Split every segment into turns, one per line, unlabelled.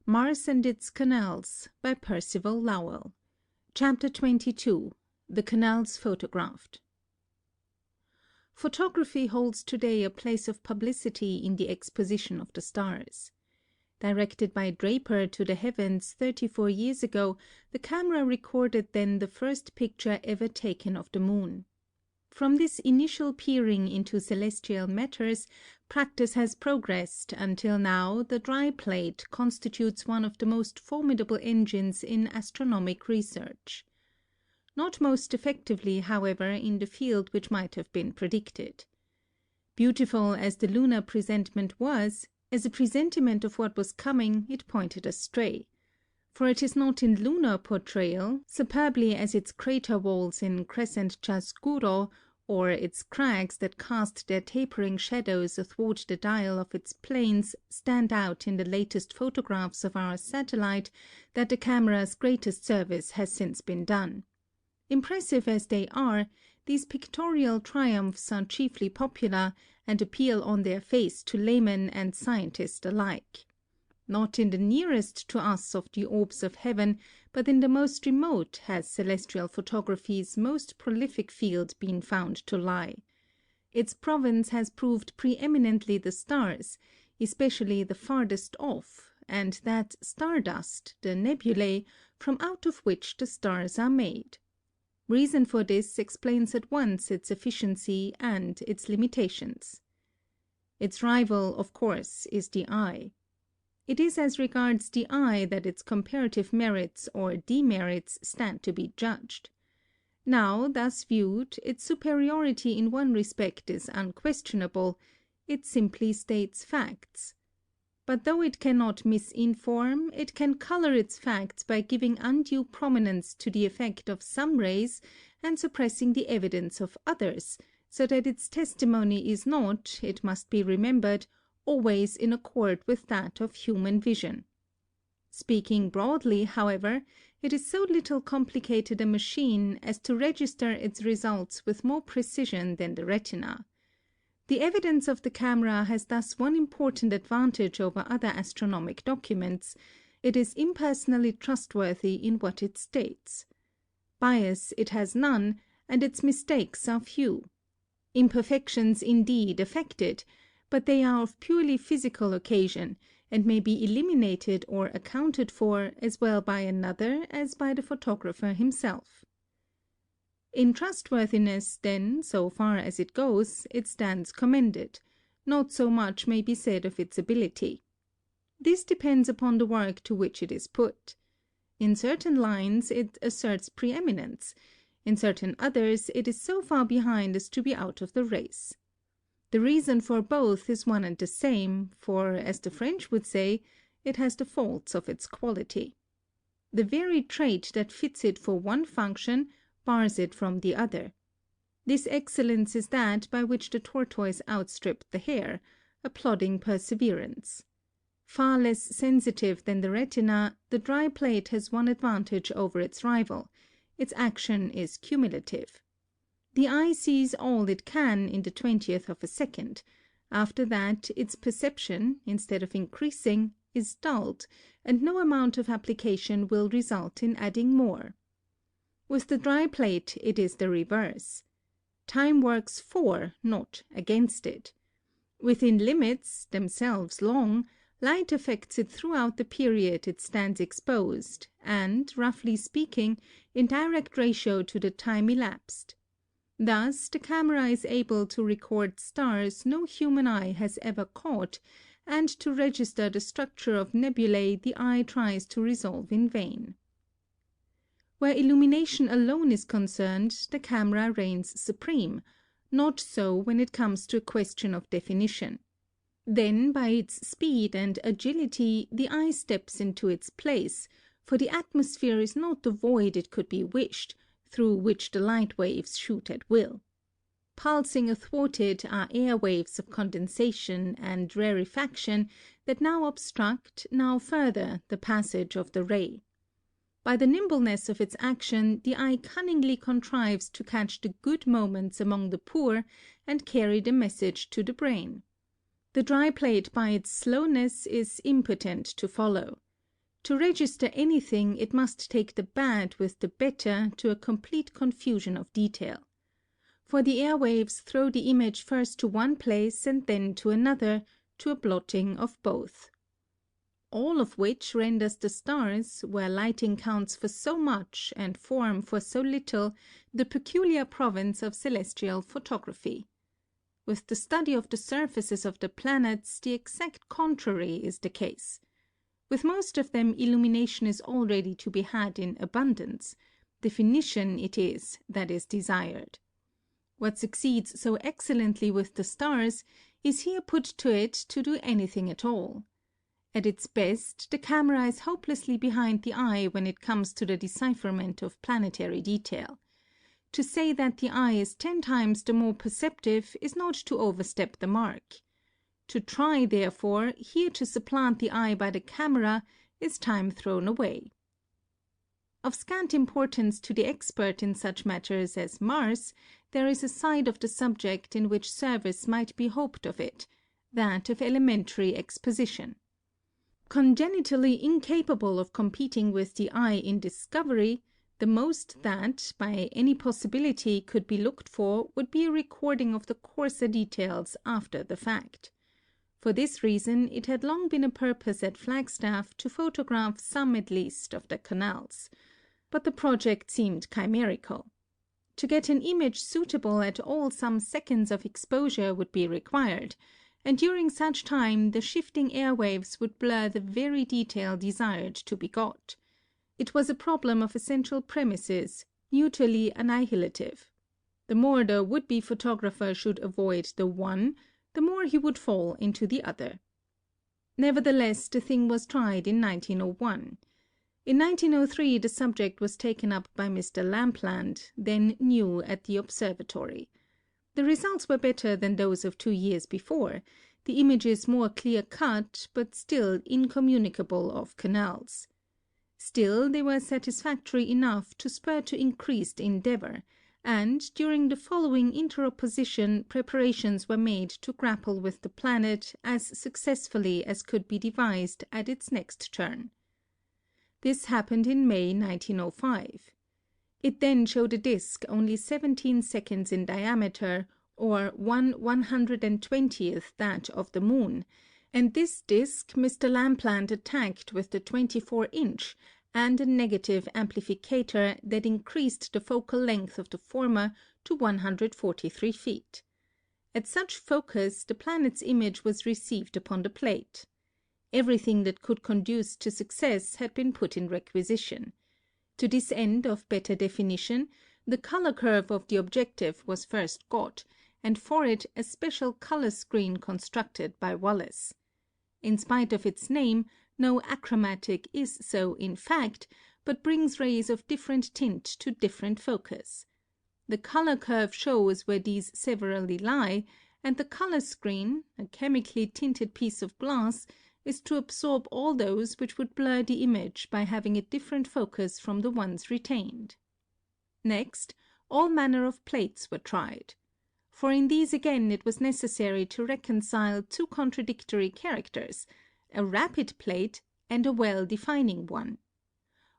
Mars and Its Canals by Percival Lowell. Chapter 22. The Canals Photographed. Photography holds today a place of publicity in the exposition of the stars. Directed by Draper to the heavens 34 years ago, the camera recorded then the first picture ever taken of the moon. From this initial peering into celestial matters, practice has progressed until now the dry plate constitutes one of the most formidable engines in astronomic research. Not most effectively, however, in the field which might have been predicted. Beautiful as the lunar presentment was, as a presentiment of what was coming, it pointed astray. For it is not in lunar portrayal, superbly as its crater walls in crescent chiaroscuro, or its crags that cast their tapering shadows athwart the dial of its planes stand out in the latest photographs of our satellite, that the camera's greatest service has since been done. Impressive as they are, these pictorial triumphs are chiefly popular, and appeal on their face to layman and scientist alike. Not in the nearest to us of the orbs of heaven, but in the most remote has celestial photography's most prolific field been found to lie. Its province has proved preeminently the stars, especially the farthest off, and that stardust, the nebulae, from out of which the stars are made. Reason for this explains at once its efficiency and its limitations. Its rival, of course, is the eye. It is as regards the eye that its comparative merits or demerits stand to be judged. Now, thus viewed, its superiority in one respect is unquestionable: it simply states facts. But though it cannot misinform, it can color its facts by giving undue prominence to the effect of some rays and suppressing the evidence of others, so that its testimony is not, it must be remembered, always in accord with that of human vision. Speaking broadly, however, it is so little complicated a machine as to register its results with more precision than the retina. The evidence of the camera has thus one important advantage over other astronomic documents: it is impersonally trustworthy in what it states. Bias it has none, and its mistakes are few. Imperfections indeed affect it, but they are of purely physical occasion, and may be eliminated or accounted for as well by another as by the photographer himself. In trustworthiness, then, so far as it goes, it stands commended; not so much may be said of its ability. This depends upon the work to which it is put. In certain lines it asserts preeminence; in certain others it is so far behind as to be out of the race. The reason for both is one and the same, for, as the French would say, it has the faults of its quality. The very trait that fits it for one function bars it from the other. This excellence is that by which the tortoise outstripped the hare, a plodding perseverance. Far less sensitive than the retina, the dry plate has one advantage over its rival: its action is cumulative. The eye sees all it can in the 20th of a second; after that its perception, instead of increasing, is dulled, and no amount of application will result in adding more. With the dry plate it is the reverse. Time works for, not against it. Within limits, themselves long, light affects it throughout the period it stands exposed, and, roughly speaking, in direct ratio to the time elapsed. Thus the camera is able to record stars no human eye has ever caught, and to register the structure of nebulae the eye tries to resolve in vain. Where illumination alone is concerned, the camera reigns supreme; not so when it comes to a question of definition. Then by its speed and agility the eye steps into its place, for the atmosphere is not the void it could be wished, through which the light waves shoot at will. Pulsing athwart it are air waves of condensation and rarefaction that now obstruct, now further, the passage of the ray. By the nimbleness of its action, the eye cunningly contrives to catch the good moments among the poor, and carry the message to the brain. The dry plate by its slowness is impotent to follow. To register anything, it must take the bad with the better to a complete confusion of detail. For the airwaves throw the image first to one place and then to another, to a blotting of both. All of which renders the stars, where lighting counts for so much and form for so little, the peculiar province of celestial photography. With the study of the surfaces of the planets, the exact contrary is the case. With most of them, illumination is already to be had in abundance. Definition it is that is desired. What succeeds so excellently with the stars is here put to it to do anything at all. At its best, the camera is hopelessly behind the eye when it comes to the decipherment of planetary detail. To say that the eye is 10 times the more perceptive is not to overstep the mark. To try, therefore, here to supplant the eye by the camera is time thrown away. Of scant importance to the expert in such matters as Mars, there is a side of the subject in which service might be hoped of it, that of elementary exposition. Congenitally incapable of competing with the eye in discovery, the most that, by any possibility, could be looked for would be a recording of the coarser details after the fact. For this reason, it had long been a purpose at Flagstaff to photograph some at least of the canals. But the project seemed chimerical. To get an image suitable at all some seconds of exposure would be required, and during such time the shifting airwaves would blur the very detail desired to be got. It was a problem of essential premises, neutrally annihilative. The more the would-be photographer should avoid the one, the more he would fall into the other. Nevertheless, the thing was tried in 1901. In 1903 the subject was taken up by Mr. Lampland, then new at the observatory. The results were better than those of 2 years before, the images more clear-cut, but still incommunicable of canals. Still, they were satisfactory enough to spur to increased endeavor, and during the following interopposition preparations were made to grapple with the planet as successfully as could be devised at its next turn. This happened in May 1905. It then showed a disk only 17 seconds in diameter, or 1/120th that of the moon, and this disk Mr. Lampland attacked with the 24-inch and a negative amplificator that increased the focal length of the former to 143 feet. At such focus the planet's image was received upon the plate. Everything that could conduce to success had been put in requisition. To this end of better definition, the color curve of the objective was first got, and for it a special color screen constructed by Wallace. In spite of its name, no achromatic is so in fact, but brings rays of different tint to different focus. The color curve shows where these severally lie, and the color screen, a chemically tinted piece of glass, is to absorb all those which would blur the image by having a different focus from the ones retained. Next, all manner of plates were tried. For in these again it was necessary to reconcile two contradictory characters, a rapid plate and a well-defining one.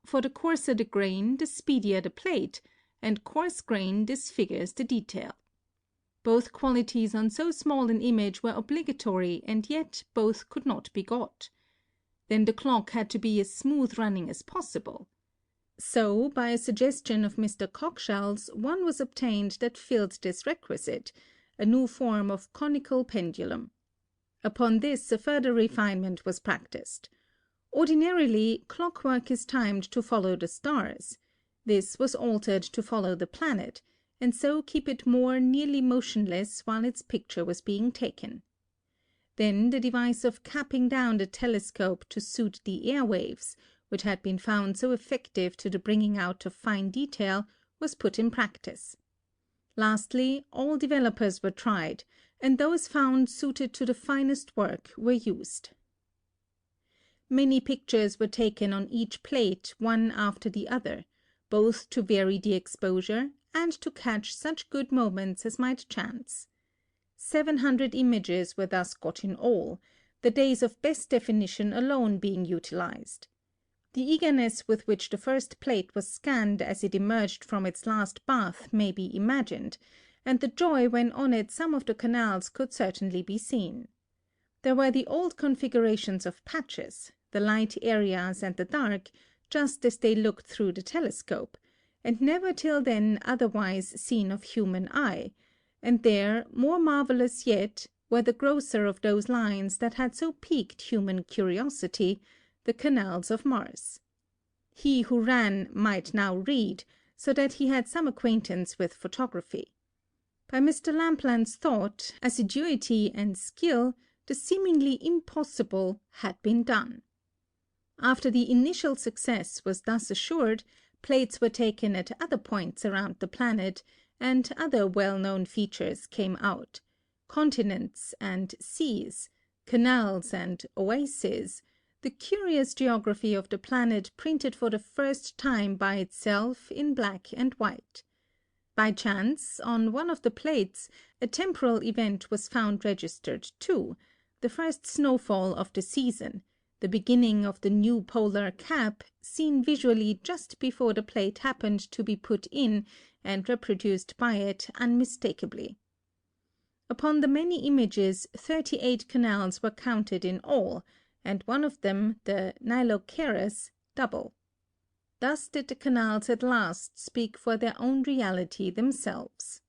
For the coarser the grain, the speedier the plate, and coarse grain disfigures the detail. Both qualities on so small an image were obligatory, and yet both could not be got. Then the clock had to be as smooth running as possible. So, by a suggestion of Mr. Cockshall's, one was obtained that filled this requisite, a new form of conical pendulum. Upon this a further refinement was practiced. Ordinarily, clockwork is timed to follow the stars. This was altered to follow the planet, and so keep it more nearly motionless while its picture was being taken. Then the device of capping down the telescope to suit the air waves, which had been found so effective to the bringing out of fine detail, was put in practice. Lastly, all developers were tried, and those found suited to the finest work were used. Many pictures were taken on each plate one after the other, both to vary the exposure and to catch such good moments as might chance. 700 images were thus got in all, the days of best definition alone being utilized. The eagerness with which the first plate was scanned as it emerged from its last bath may be imagined, and the joy when on it some of the canals could certainly be seen. There were the old configurations of patches, the light areas and the dark, just as they looked through the telescope, and never till then otherwise seen of human eye, and there, more marvellous yet, were the grosser of those lines that had so piqued human curiosity, the canals of Mars. He who ran might now read, so that he had some acquaintance with photography. By Mr. Lampland's thought, assiduity, and skill, the seemingly impossible had been done. After the initial success was thus assured, plates were taken at other points around the planet, and other well-known features came out: continents and seas, canals and oases, the curious geography of the planet printed for the first time by itself in black and white. By chance, on one of the plates, a temporal event was found registered too, the first snowfall of the season, the beginning of the new polar cap, seen visually just before the plate happened to be put in and reproduced by it unmistakably. Upon the many images 38 canals were counted in all, and one of them, the Nilocaris, double. Thus did the canals at last speak for their own reality themselves.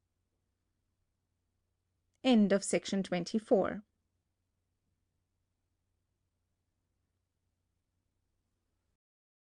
End of section 24.